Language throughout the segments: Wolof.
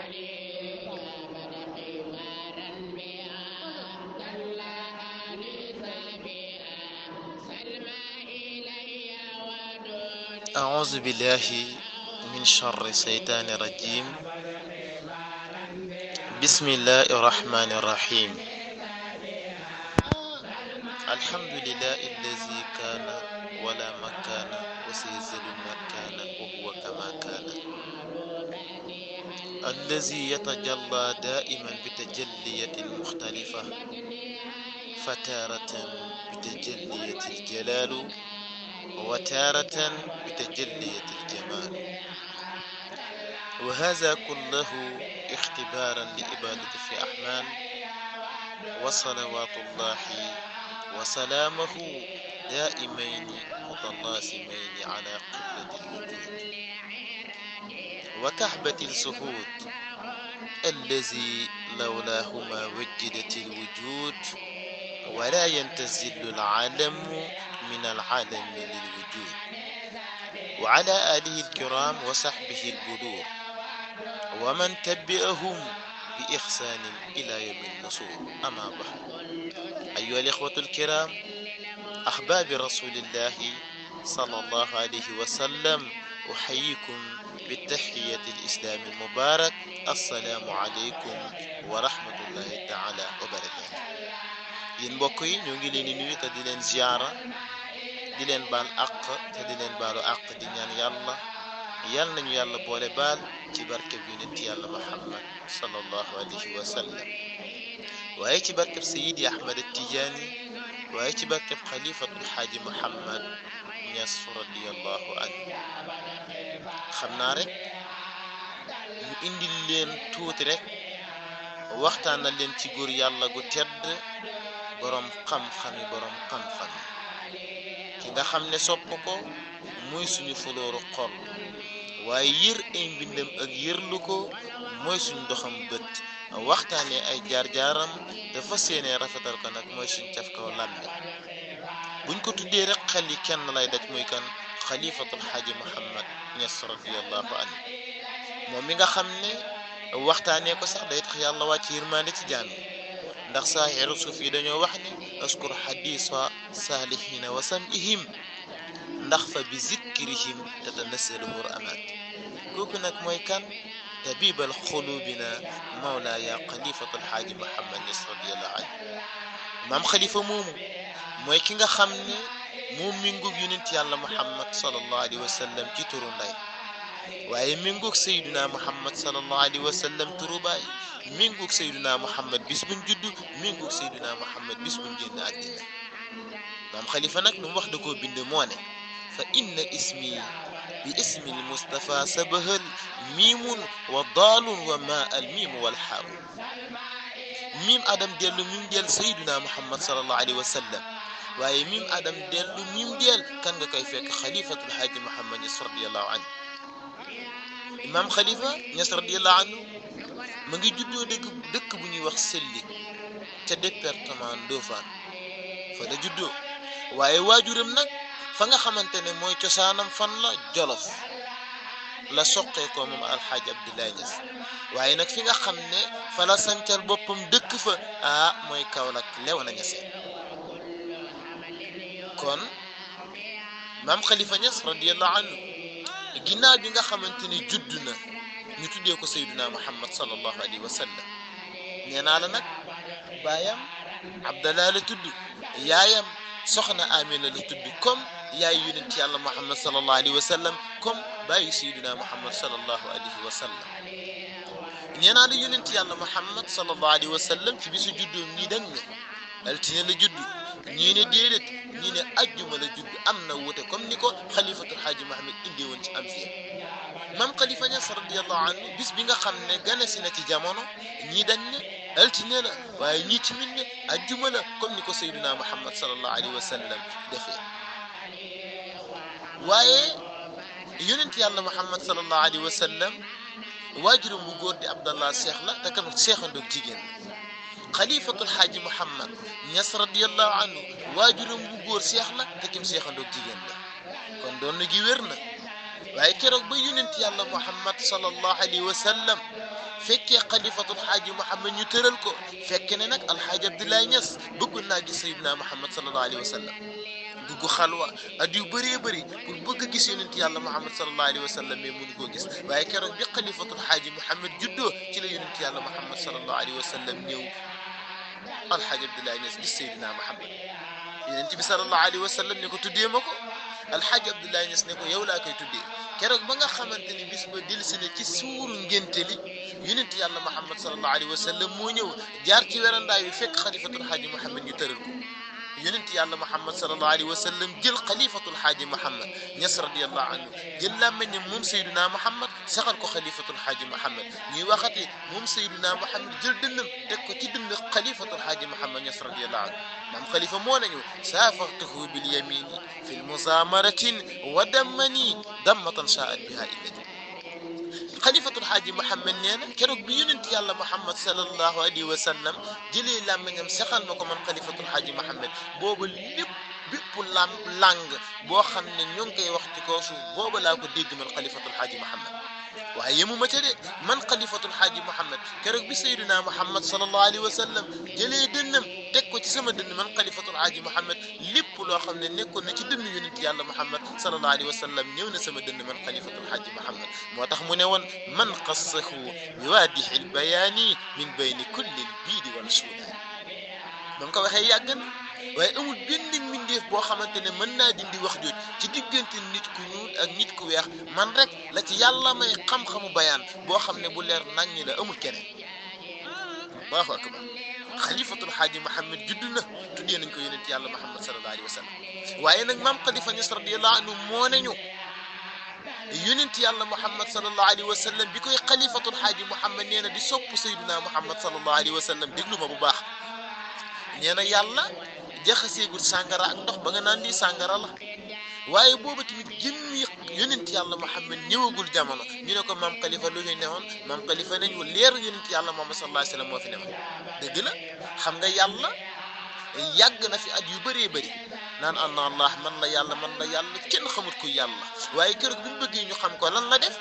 أعوذ بالله من شر الشيطان الرجيم. بسم الله الرحمن الرحيم. الحمد لله الذي كان ولا مكان وسيزيد المكان وهو كما كان، الذي يتجلى دائما بتجلية مختلفة، فتارة بتجلية الجلال وتارة بتجلية الجمال، وهذا كله اختبارا لعبادة في أحمان، وصلوات الله وسلامه دائمين متلاصمين على قبلة الوجود وكعبة السهود، الذي لولاهما وجدت الوجود، ولا ينتزل العالم من العالم للوجود، وعلى آله الكرام وصحبه البدور ومن تبعهم بإحسان إلى يوم النصور. أما بعد، أيها الإخوة الكرام، أحباب رسول الله صلى الله عليه وسلم، أحييكم بالتحية الإسلام المبارك. السلام عليكم ورحمة الله تعالى وبركاته. yéen mbokk yi ñoo ngi leen di nuyu te di leen ziyaara, di leen baal àq te di leen baalu àq, di ñaan yal nañu yàlla boole baal ci barkeb yonent yàlla Muhammad sallallahu alayhi wa sallam, waaye ci barkeb Seydi Ahmad Tijaani, waaye ci barkeb xalifatul xaaji Muhammad Ñas radiyallahu anhu. xam naa rek ñu indil leen tuuti rek waxtaan na leen ci góor yàlla gu tedd, boroom xam-xami boroom xam-xam, ki nga xam ne sopp ko mooy suñu fulooru xol, waaye yër ay mbindam ak yërlu ko mooy suñu ndoxam bët. waxtaanee ay jaar-jaaram dafa seenee rafetal ko nag mooy suñu caf kaw làmmi. buñ ko tuddee rek xel yi kenn lay daj, muy kan? xalifatul xaaji Muhammad Ñas radiyallahu anhu. moom mi nga xam ne waxtaanee ko sax day tax yàlla wàcc yërmande ci jaam yi, ndax saaxiru suuf yi dañoo wax ne askur xadisa saalihina wa samihim, ndax fa bi zikrihim tatanassalu rahmat. kooku nag mooy kan? tabibal xulubina mawlaaya xalifatul xaaji Muhammad Ñas radiyallahu anhu. maam xalifa moomu mooy ki nga xam ne moom méngoog yonent yàlla Muhammad sallallahu alayhi wa sallam ci turu nday, waaye méngoog sayduna Muhammad sallallahu alayhi wa sallam turu baay, méngoog sayduna Muhammad bis buñ juddu, méngoog sayduna Muhammad bis buñ génn àddina. maam xalifa nag lu mu wax da koo bind moo ne fa inna ismi bi ismi al Mustafa sabahal miimun wa daalun wa ma al miimu wal xaaw. miim adam dellu miim del sayduna Muhammad sallallahu alayhi wa sallam, waaye miim adam dellu miim del kan nga koy fekk? xalifatul xaaji Muhammad Ñas radiyallahu anhu. imaam xalifa Ñas radiyallahu anhu ma ngi juddoo dëkk bu ñuy wax Selli ca département Ndofane, fa la juddoo. waaye waajuram nag fa nga xamante ne mooy cosaanam fan la? Jolof la soqee ko moom alxaaji Abdoulaye Ñas. waaye nag fi nga xam ne fa la sancal boppam dëkk fa mooy Kaolack Léona Ñaseen. kon maam xalifa Ñas radiyallahu anhu ginnaaw bi nga xamante ni judd na, ñu tuddee ko sayduna Muhammad sallallahu alayhi wa sallam. nee naa la nag baayam Abdallah la tudd, yaayam soxna Amina la tudd, comme yaay yonent yàlla Muhammad sallallahu alayhi wa sallam, comme baayu sayduna Muhammad sallallahu alayhi wa sallam. nee naa la yonent yàlla Muhammad sallallahu alayhi wa sallam ci bisu juddoom ñii dañ ne altine la judd, ñii ne déedéet, ñii ne ajjuma la judd. am na wuute comme ni ko xalifatul xaaji Muhammad indi woon ci am fiya. maam xalifa Ñas radiyallahu anhu bis bi nga xam ne gane si na ci jamono, ñii dañ ne altine la, waaye ñii tamit ne ajjuma la, comme ni ko sayyiduna Muhammad sallallahu alayhi wa sallam defee. waaye yonent yàlla Muhammad sallallahu alayhi wa sallam waajuram bu góor di Abdallah seex la te kan seexandoog jigéen la. xalifatul xaaji Muhammad Ñas radiyallahu anhu waajuram bu góor seex la te kim seexandoog jigéen la. kon doon na gi wér na. waaye keroog ba yonent yàlla Muhammad sallallahu alayhi wa sallam fekkee xalifatul xaaji Muhammad ñu tëral ko fekke ne nag alxaaji Abdoulaye Niass bëggoon naa gis Seydina Muhammad sallallahu alayhi wa sallam dugg xalwa at yu bëree bëri pour bëgg a gis yonent yàlla Muhammad sallallahu alayhi wa sallam mais mënu koo gis waaye keroog bi xalifatul xaaji Muhammad juddoo ci la yonent yàlla Muhammad sallallahu alayhi wa sallam ñëw alxaaji Abdoulaye Niass gis Seydina Muhammad yonent bi sallallahu alayhi wa sallam ne ko tuddee ma ko alxaaji Abdoulaye Niass ne ko yow laa koy tuddee keroog ba nga xamante ni bis ba dellusi ne ci suuru ngénte li yonent yàlla Muhammad sallallahu alayhi wa sallam moo ñëw jaar ci werandaay wi fekk xalifatul xaaji Muhammad ñu tëral ko yonent yàlla Muhammad sallallahu alayhi wa sallam jël xalifatul xaaji Muhammad Niass radiyallahu anhu jël làmmeñam moom Seydina Muhammad saxal ko xalifatul xaaji Muhammad ñuy waxati moom Seydina Muhammad jël dënnam teg ko ci dënn xalifatul xaaji Muhammad Niass radiyallahu anhu maam xalifa moo nañu saafartuhu bil yamini fi lmusamaratin wa dammani dammatan shaat biha illati xalifatul xaaji Muhammad nee na keroog bi yonent yàlla Muhammad sallallahu alayhi wa sallam jëlee làmmiñam saxal ma ko man xalifatul xaaji Muhammad booba lépp bépp lang boo xam ne ñoo ngi koy wax ci kaw suuf booba laa ko dégg man xalifatul xaaji Muhammad waaye yemu ma ca de man xalifatul xaaji Muhammad keroog bi Seydina Muhammad sallallahu alayhi wa sallam jëlee dënnam teg ko ci sama dënn man xalifatul xaaji Muhammad lépp loo xam ne nekkoon na ci dënn yonent yàlla Muhammad sallallahu alayhi wa sallam ñëw na sama dënn man xalifatul xaaji Muhammad moo tax mu ne woon man xassahu bi waadixil bayaani min bayni kullil biidi wal suudaani ba nga ko waxee yàgg na waaye amul benn mbindeef boo xamante ne mën naa dindi wax jooj ci diggante nit ku ñuul ak nit ku weex man rek la ci yàlla may xam-xamu bayaan boo xam ne bu leer naññ la amul keneen Allahu akbar xalifatul xaaji Muhammad judd na tuddee nañ ko yonent yàlla Muhammad sallallahu alayhi wa sallam waaye nag maam Xalifa Ñas radiyallahu anhu moo nañu yonent yàlla Muhammad sallallahu alayhi wa sallam bi koy xalifatul xaaji Muhammad nee na di sopp Seydina Muhammad sallallahu alayhi wa sallam déglu ma bu baax nee na yàlla jaxaseegul sàngara ak ndox ba nga naan lii sàngara la waaye booba tamit jëmmi yonent yàlla Muhammad ñëwagul jamono ñu ne ko maam Khalifa lu fi newoon maam Khalifa nañu leer yonent yàlla Muhammad sallallahu alayhi wa sallam moo fi newoon dëgg la xam nga yàlla yàgg na fi at yu bëree bëri naan anna allah man la yàlla kenn xamut ko yàlla waaye keroog bi mu bëggee ñu xam ko lan la def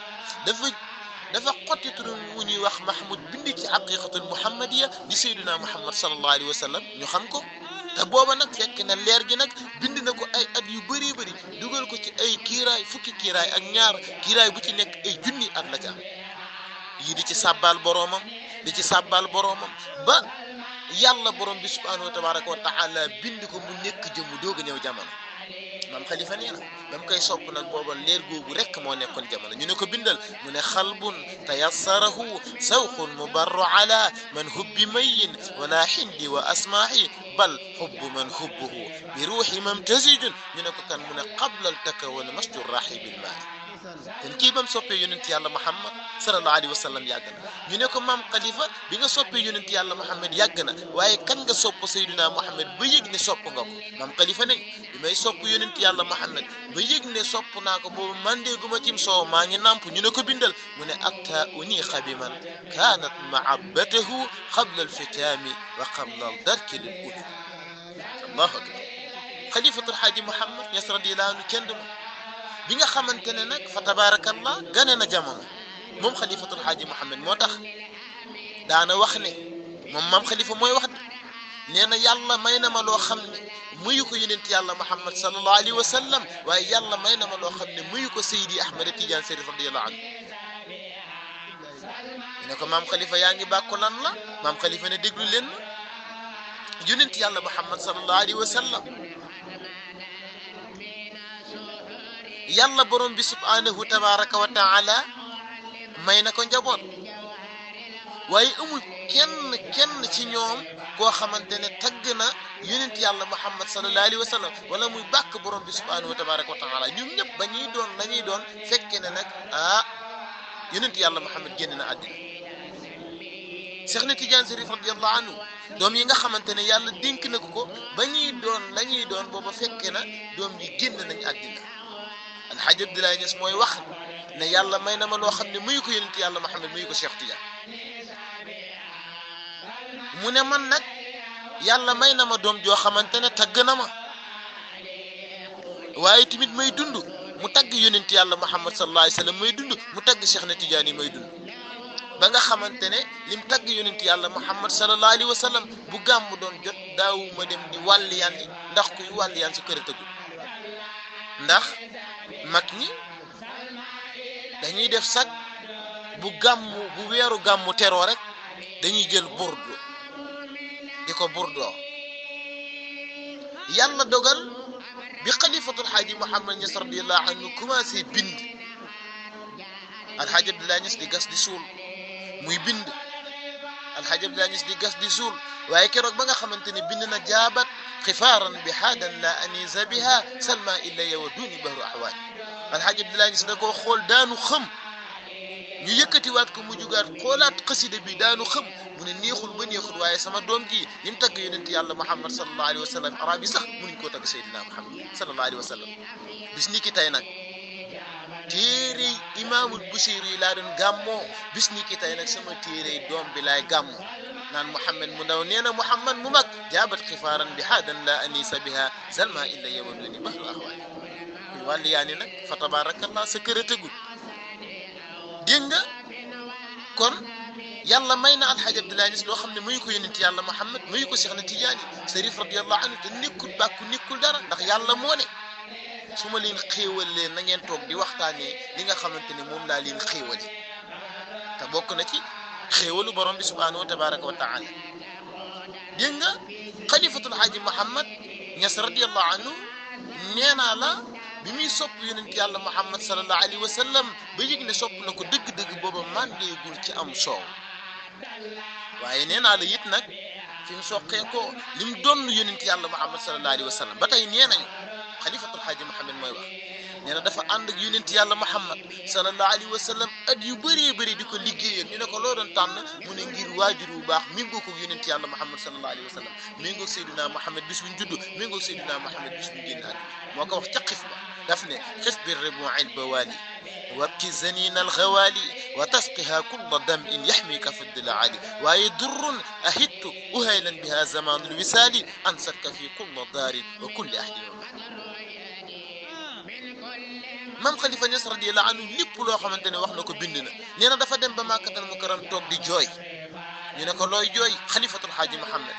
dafa xotti turam wu ñuy wax Mahmoud bind ci haqiqatul muhammadiya di Seydina Muhammad sallallahu alayhi wa sallam ñu xam ko te booba nag fekk na leer gi nag bind na ko ay at yu bëree bëri dugal ko ci ay kiiraay fukki kiiraay ak ñaar kiiraay bu ci nekk ay junni at la ca am yi di ci sàbbaal boroomam ba yàlla borom bi subhanahu wa tabaraka wa taala bind ko mu nekk jëmu doog a ñëw jamono maam Khalifa nee na ba mu koy sopp nag booba leer googu rek moo nekkoon jamono ñu ne ko bindal mu ne xalbun tayassarahu sawqun mubarru ala man hubbi mayin wala xindi wa asmaahi bal hubbu man hubbuhu bi ruuxi mamtazijun ñu ne ko kan mu ne qablal takawun masjur rahi bil maa'i kon kii bam soppee yonent yàlla Muhammad sallallahu alayhi wa sallam yàgg na ñu ne ko maam Khalifa bi nga soppee yonent yàlla Muhammad yàgg na waaye kan nga sopp Seydina Muhammad ba yëg ne sopp nga ko maam Khalifa ne bi may sopp yonent yàlla Muhammad ba yëg ne sopp naa ko boobu mandeeguma cim soow maa ngi namp ñu ne ko bindal mu ne atta uniixa bi man kaanat mahabbatahu qabla alfitaami wa qabla aldarki lil udub allahu akbar xalifatul xaaji Muhammad Ñas radiyallahu anhu kenn du bi nga xamante ne nag fa tabarakallah gane na jamono moom xalifatul xaaji Muhammad moo tax daana wax ne moom maam Khalifa mooy wax nee na yàlla may na ma loo xam ne muyu ko yonent yàlla Muhammad sallallahu alayhi wa sallam waaye yàlla may na ma loo xam ne muyu ko Seydi Ahmad Tidiane Chérif radiyallahu anhu ne ko maam Khalifa yaa ngi bàkku lan la maam Khalifa ne déglu leen yonent yàlla Muhammad sallallahu alayhi wa sallam yàlla borom bi subhanahu tabaraka wa taala may na ko njaboot waaye amul kenn ci ñoom koo xamante ne tagg na yonent yàlla Muhammad sallallahu alayhi wa sallam wala muy bàkk borom bi subhanahu wa tabaraka wa taala ñoom ñëpp ba ñuy doon la ñuy doon fekke ne nag yonent yàlla Muhammad génn na àddina Cheikh na Tidiane Chérif radiyallahu anhu doom yi nga xamante ne yàlla dénk na ko ba ñuy doon la ñuy doon booba fekke na doom yi génn nañ àddina Alxaaji Abdoulaye Niass mooy wax ne yàlla may na ma loo xam ne muyu ko yonent yàlla Muhammad muyu ko Cheikh Tidiane mu ne man nag yàlla may na ma doom joo xamante ne tagg na ma waaye tamit may dund mu tagg yonent yàlla Muhammad sallallahu alayhi wa sallam may dund mu tagg Cheikh na Tidiane yi may dund ba nga xamante ne lim tagg yonent yàlla Muhammad sallallahu alayhi wa sallam bu gàmm doon jot daawuma dem di wàlliyaan ndax kuy wàlliyaan si kër tëggu ndax mag ñi dañuy def sax bu weeru gàmmu teroo rek dañuy jël burdu di ko burdoo yàlla dogal bi xalifatul xaaji Muhammad Ñas radiyallahu anhu commencé bind alxaaji Abdoulaye Ñas di gas di suul muy bind alxaaji Abdoulaye Ñas di gas di suul waaye keroog ba nga xamante ne bind na jaabat xifaaran bi xaadan la anisa biha salma illaya wa duni bahru ahwaal alxaaji Abdoulaye Ñas da koo xool daanu xëm ñu yëkkatiwaat ko mu jugaat xoolaat xasida bi daanu xëm mu ne neexul ba neexul waaye sama doom ji li mu tagg yonent yàlla Muhammad sallallahu alayhi wa sallam arab yi sax mënuñ koo tagg Seydina Muhammad sallallahu alayhi wa sallam bis ni ki tey nag téere imaamul Busiri yi laa doon gàmmoo bis ni ki tey nag sama téere doom bi laay gàmmoo naan Muhammad mu ndaw nee na Muhammad mu mag jaabat xifaaran bi xaadan la anisa biha zalma illa yawaduni bahru ahwaali kuy wàlli yaa ni nag fa tabarakallah sa kër a tëggul dégg nga kon yàlla may na alxaaji Abdoulaye Niass loo xam ne mayu ko yonent yàlla Muhammad mayu ko Seex na Tijaani Sarif radiyallahu anhu te nekkul bàkku nekkul dara ndax yàlla moo ne su ma leen xéewal leen na ngeen toog di waxtaanee li nga xamante ne moom laa leen xéewale te bokk na ci xéewalu borom bi subhaanahu wa tabaraka wa taala dégg nga xalifatul xaaji Muhammad Niass radiyallahu anhu nee naa la bi muy sopp yonent yàlla Muhammad sallallahu alayhi wa sallam ba yëg ne sopp na ko dëgg-dëgg booba màndeegul ci am soow waaye nee naa la it nag fi mu soqee ko li mu doon yonent yàlla Muhammad sallallahu alayhi wa sallam ba tey nee nañu xalifatul xaaji Muhammad mooy wax nee na dafa ànd ak yonent yàlla Muhammad sallallahu alayhi wa sallam at yu bëree bëri di ko liggéeyal ñu ne ko loo doon tànn mu ne ngir waajur bu baax méngoo ko yonent yàlla Muhammad sallallahu alayhi wa sallam méngoo Seydina Muhammad bis bu ñu judd méngoo Seydina Muhammad bis bu ñu génn àdduna moo ko wax ca xif ba daf ne xif bi ribuil bawaali wabki zanina alxawaali wa tasqiha kulla dam in yaxmika fi dilaali waaye durrun ahittu uhaylan biha zamanu lwisaali ansatka fi kulla daarin wa kulli ahdin mam Khalifa Niass radiyallahu anhu lépp loo xamante ne wax na ko bind na nee na dafa dem ba Makkatal Mukarram toog di jooy ñu ne ko looy jooy xalifatul xaaji Muhammad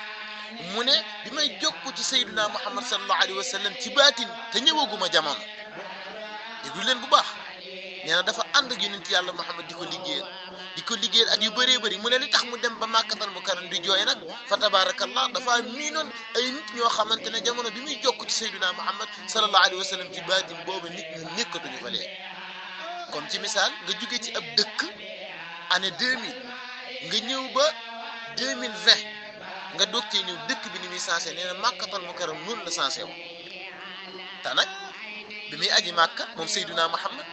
mu ne bi may jokku ci Seydina Muhammad sallallahu alayhi wa sallam ci baatin te ñëwaguma jamono déglu leen bu baax nee na dafa ànd ak yonent yàlla Muhammad di ko liggéeyal at yu bëree bëri mu ne li tax mu dem ba Makkatal Mukarram di jooy nag fa tabarakallah dafa miinoon ay nit ñoo xamante ne jamono bi muy jokk ci Seydina Muhammad sallallahu alayhi wa sallam ci baatin boobu nit ñi nekkatuñu fa léegi comme ci misaal nga jóge ci ab dëkk année 2000 nga ñëw ba 2020 nga doog cee ñëw dëkk bi ni muy sensé nee na Makkatal Mukarram noonu la sensé wu te nag bi muy aji Makka moom Seydina Muhammad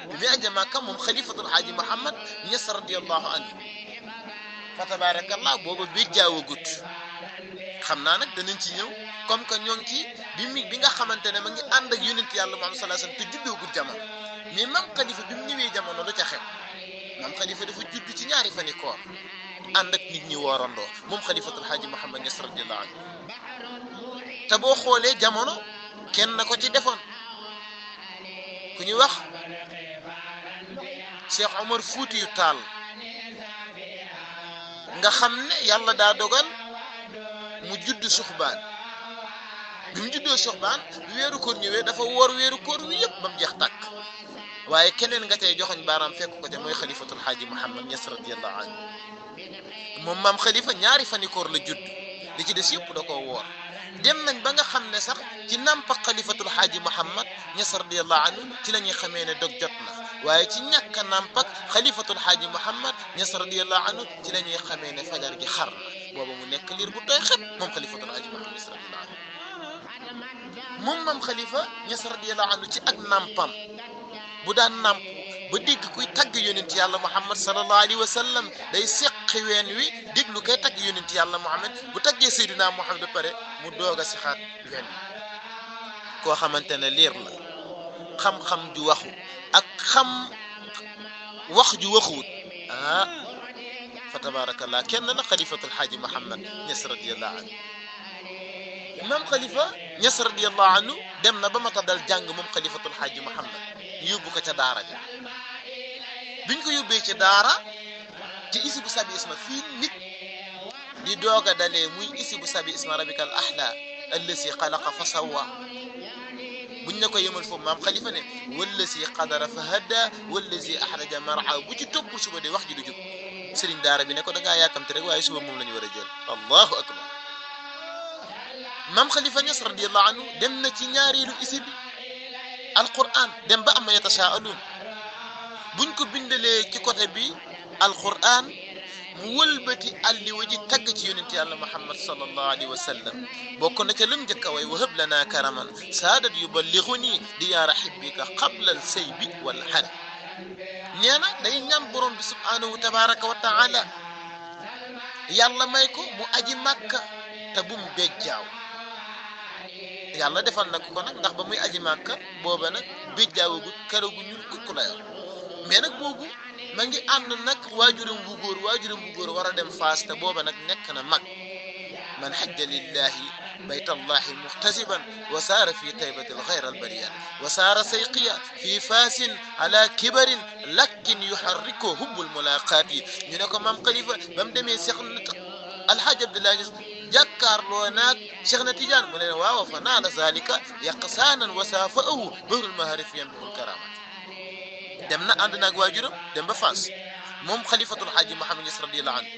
bi muy aji Makka moom xalifatul xaaji Muhammad Niass radiyallahu anhu fa tabarakallah booba bi jaawagut xam naa nag danañ ci ñëw comme que ñoo ngi ci bi nga xamante ne ma ngi ànd ak yonent yàlla Muhammad sallallahu alayhi wasallam te juddoogut jamono mais mam xalifa bi mu ñëwee jamono lu ca xew mam xalifa dafa judd ci ñaari fani koor ànd ak nit ñi woorandoo moom xalifatul xaaji Muhammad Niass radiyallahu anhu te boo xoolee jamono kenn na ko ci defoon ku ñuy wax Cheikh Omar Fuuti yu Taal nga xam ne yàlla daa dogal mu judd Suxbaan bi mu juddoo Suxbaan weeru koor ñëwee dafa woor weeru koor wi yëpp ba mu jeex tàkk waaye keneen nga tey joxoñ baaraam fekk ko te mooy xalifatul xaaji Muhammad Niass radiyallahu anhu moom maam xalifa ñaari fani koor la judd li ci des yëpp da koo woor dem nañ ba nga xam ne sax ci nampa xalifatul xaaji Muhammad Niass radiyallahu anhu ci la ñuy xamee ne dog jot na waaye ci ñàkk a nampak xalifatul xaaji Muhammad Niass radiyallahu anhu ci la ñuy xamee ne fajar gi xar na booba mu nekk liir bu tooy xet moom xalifatul xaaji Muhammad Niass radiyallahu anhu moom maam xalifa Niass radiyallahu anhu ci ak nampam bu daan namp ba dégg kuy tagg yonent yàlla Muhammad sallallahu alayhi wa sallam day seqi ween wi déglu koy tagg yonent yàlla Muhammad bu taggee Seydina Muhammad ba pare mu doog a sixaat ween koo xamante ne liir la xam-xam ju waxu ak xam wax ju waxuwut fa tabarakallah kenn la xalifatul xaaji Muhammad Niass radiyallahu anhu maam xalifa Niass radiyallahu anhu dem na ba mata dal jàng moom xalifatul xaaji Muhammad ñu yóbbu ko ca daara ja biñ ko yóbbee ci daara ci isibu sabi isma fii nit di doog a dalee muy isibu sabi isma rabbikal ahla allasi xalaqa fa sawwa buñ ne ko yemal foofu maam xalifa ne wallasi qadara fa hadda wallasi ahraja mar'a bu ci toppul suba de wax ji du jub sëriñ daara bi ne ko da ngaa yàkkamte rek waaye suba moom la ñu war a jël allahu akbar maam xalifa Ñas radiyallahu anhu dem na ci ñaareelu isib alquran dem ba am ma yatasaaluun buñ ko bindalee ci côté bi alquran mu wëlbati alliwa ji tagg ci yonent yàlla muhammad sallallahu alayhi wa sallam bokk na ca lam njëkk a way wahab lana karaman saadat yuballighuni diyaara hibbika qabla al saybi wal hal nee na day ñaan borom bi subhanahu tabaraka wa taala yàlla may ko mu aji màkka te bum bejjaaw yàlla defal na ko nag ndax ba muy aji màkka booba nag bejjaawagut karagu ñuul kukku la yor mais nag boobu ma ngi ànd nag waajuram bu góor war a dem Faas te booba nag nekk na mag man hajja lillahi bayt allahi muhtasiban wa saara fi taybatil ghayra albariyat wa saara sayqiya fi faasin ala kibarin lakin yuharriko hubbul mulaqaati ñu ne ko maam Khalifa ba mu demee Cheikh Alhaji Abdoulaye jàkkaarloo naag Cheikh na Tidiane mu ne waaw fa naala zalika yaqsaanan wa saafa'ahu bahrul maharif yanbul karamat dem na ànd naag waajuram dem ba Faas moom xalifatul Haaji Mouhamed Niass radiyallahu anhu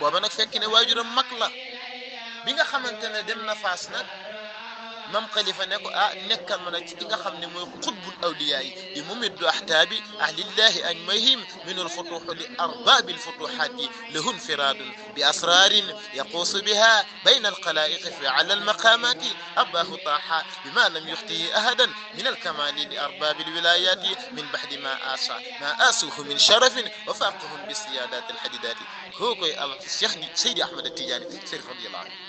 booba nag fekk ne waajuram mag la bi nga xamante ne dem na Faas nag mam Khalifa ne ko nekkal ma nag ci nga xam ne mooy xutbul awliyaa yi di mumiddu ahtaabi ahlillahi ajmahim min alfutuh li arbaabi alfutuhaati lahu infiraadun bi asraarin yaquusu biha bayna alxalaa'iqi fi ala almaqaamaati abbaahu taaha bima lam yuxtihi ahadan min alkamaali li arbaabi alwilaayaati min baxdi ma aasuuhu min sharafin wa faaqahum bi siyaadaati alhadidaati kookoy al Cheikh Seydi Ahmad Tidiane Chérif radiyallahu anhu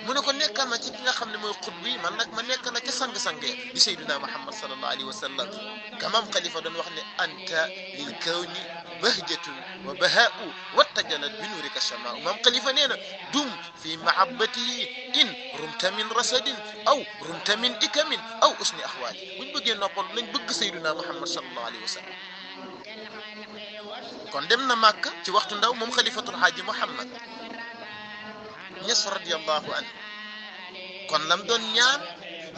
mu ne ko nekkal ma ci ki nga xam ne mooy xut bi man nag ma nekk na ca sang-sange di sayduna muhammad sallallahu alayhi wa sallam kamam Khalifa doon wax ne anta lil kawni bahjatun wa bahaa'u wattajalat bi nuurika shamaa'u maam Khalifa nee na dum fi mahabbatihi in rumta min rasadin aw rumta min ikamin aw usni ahwaali buñ bëggee noppal nañ bëgg sayduna muhammad sallallahu alayhi wa sallam kon dem na Màkka ci waxtu ndaw moom xalifatul Haaji Muhammad Ñas radiyallahu anhu kon lam doon ñaan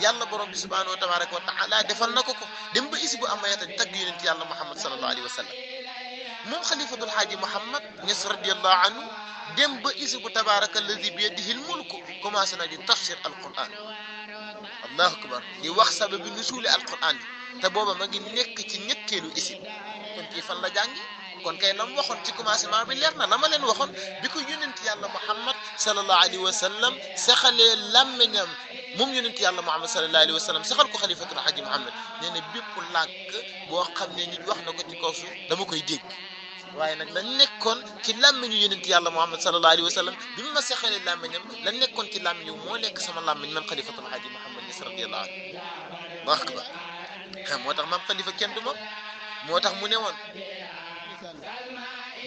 yàlla borom bi subhanahu wa tabaraka wa taala defal na ko dem ba isi bu amayata tagg yonent yàlla Muhammad sallallahu alayhi wa sallam moom xalifatul Haaji Muhammad Ñas radiyallahu anhu dem ba isi bu tabaraka alladi bi yadihi lmulku commencé na di tafsir alquran allahu akbar di wax sababi nusuli alquran te booba ma ngi nekk ci ñetteelu isi kon kii fan la jàngi kon kay lam waxoon ci commencement bi leer na la ma leen waxoon bi ko yonent yàlla Muhammad sallallahu alayhi wa sallam saxalee làmmiñam moom yonent yàlla Muhammad sallallahu alayhi wa sallam saxal ko xalifatul Haaji Muhammad nee na bépp làkk boo xam ne nit wax na ko ci kaw suuf dama koy dégg waaye nag la nekkoon ci làmmiñu yonent yàlla Muhammad sallallahu alayhi wa sallam bi mu ma saxalee làmmiñam la nekkoon ci làmmiñu moo nekk sama làmmiñ man xalifatul Haaji Muhammad Niass radiyallahu anhu Allahu akbar moo tax maam xalifa kenn du moom moo tax mu ne woon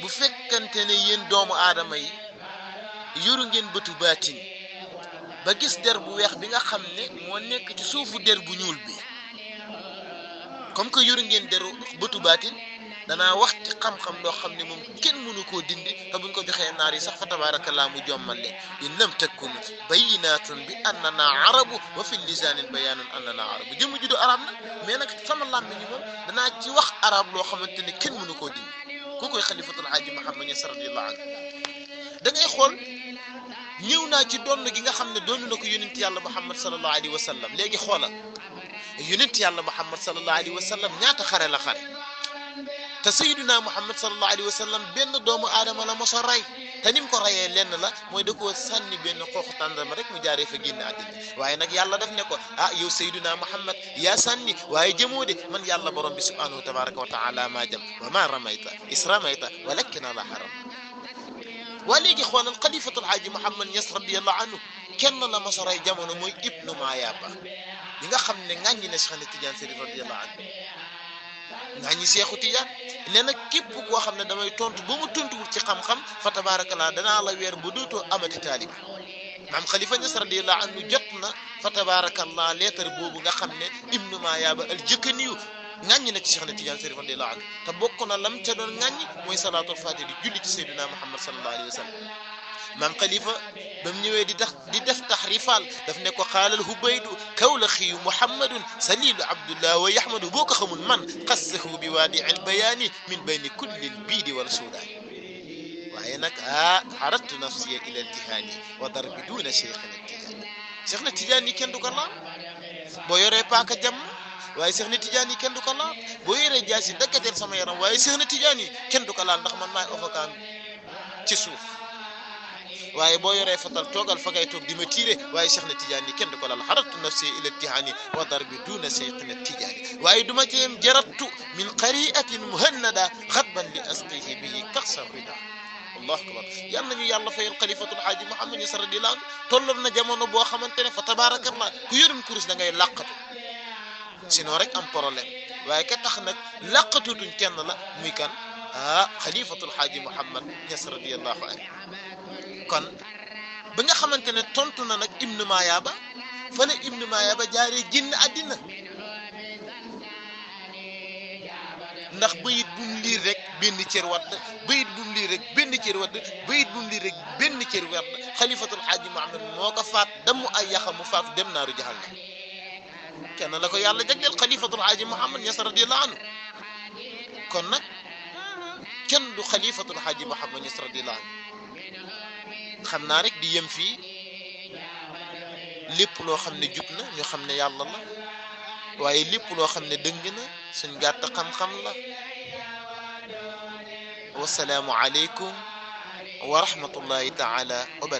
bu fekkante ne yéen doomu aadama yi yoru ngeen bëtu baatin ba gis der bu weex bi nga xam ne moo nekk ci suufu der bu ñuul bi comme que yoru ngeen deru bëtu baatin danaa wax ci xam-xam loo xam ne moom kenn mënu koo dindi te buñ ko joxee naar yi sax fa tabaarakallaa mu jommal leen in lam takun bayyinaatun bi annana arabu wa fi lisaanin bayaanun annana arabu jëmm ju du arab na mais nag sama làmmiñ moom danaa ci wax arab loo xamante ne kenn mënu koo dindi ku koy xalifatul Haaji Muhammad Niass radiyallahu anhu da ngay xool ñëw naa ci doon gi nga xam ne doon na ko yonent yàlla Muhammad sallallahu alayhi wa sallam léegi xoolal yonent yàlla Muhammad sallallahu alayhi wa sallam ñaata xare la xare te sayyiduna Muhammad sallallahu alayhi wa sallam benn doomu aadama la mos a rey te ni mu ko reyee lenn la mooy da koo sànni benn xooxu tàndarma rek mu jaaree fa génn àddina waaye nag yàlla daf ne ko yow sayyiduna Muhammad yaa sànni waaye jëmoo de man yàlla borom bi subhanahu tabaraka wa taala maa jëm wa maa ramayta is ramayta walakin la haram waa léegi xoolal xalifatul Haaji Muhammad Niass radiyallahu anhu kenn la mos a rey jamono mooy ibnu Maayaba bi nga xam ne ŋàññi ne Cheikh Tidiane Chérif radiyallahu anhu nga ñi Seexu Tijaan nee na képp koo xam ne damay tontu ba mu tontuwul ci xam-xam fa tabaarakallaa danaa la weer bu dootoo amati taalib maam Khalifa Niass radiyallahu anhu jot na fa tabaarakallaa leetar boobu nga xam ne ibnu Maayaba al jëkkaniyu ŋàññi na ci Cheikh na Tidiane Chérif radiyallahu anhu te bokk na lam ca doon ŋàññi mooy salaatul faatiha di julli ci Seydina Muhammad sallallahu alayhi wa sallam maam Khalifa ba mu ñëwee di def taxrifaal daf ne ko xaalal hubaydu kawlaxiyu muhammadun salilu abdullah wa yahmadu boo ko xamul man xassahu bi waadi al bayaani min bayni kulli l biidi wala suudaani waaye nag xarattu nafsiya ila al jihaadi wa darbi duuna Cheikh na Tidiane yi kenn du ko laal boo yoree paaka jàmm waaye Cheikh na Tidiane yi kenn du ko laal boo yoree jaasi daggатeel sama yaram waaye Cheikh na Tidiane yi kenn du ko laal ndax man maay ofakaan ci suuf waaye boo yoree fatal toogal fa ngay toog di ma tiire waaye Cheikh na Tidiane yi kenn du ko laal xaratu nafsi ila tihaani wa darbi duuna Cheikh na Tidiane waaye duma ceem jarattu min qari'atin muhannada xatban li asqihi bihi kaxsa rida allahu akbar yal nañu yàlla fayal xalifatul xaaji Muhammad Ñas radiyallahu anhu tolloon na jamono boo xamante ne fa tabaarakallah ku yoroon kurus da ngay làqatu sinon rek am problème waaye ka tax nag làqatutuñ kenn la muy kan xalifatul xaaji Muhammad Ñas radiyallahu anhu kon ba nga xamante ne tontu na nag Ibnu Mayaaba fa la Ibnu Mayaaba jaaree génn àddina ndax bayit bu mu liir rek benn cër wadd bayit bu mu liir rek benn cër wadd bayit bu mu liir rek benn cër wadd xalifatul xaaji Muhammad moo ko faat damu ay yaxam mu faatu dem naaru jahannam kenn la ko yàlla jagleel xalifatul xaaji Muhammad Ñas radiyallahu anhu kon nag kenn du xalifatul xaaji Muhammad Ñas radiyallahu anhu xam naa rek di yem fii lépp loo xam ne jub na ñu xam ne yàlla la waaye lépp loo xam ne dëng na suñ gàtt xam-xam la wasalaamu aleykum wa rahmatullahi taala wa barakatuh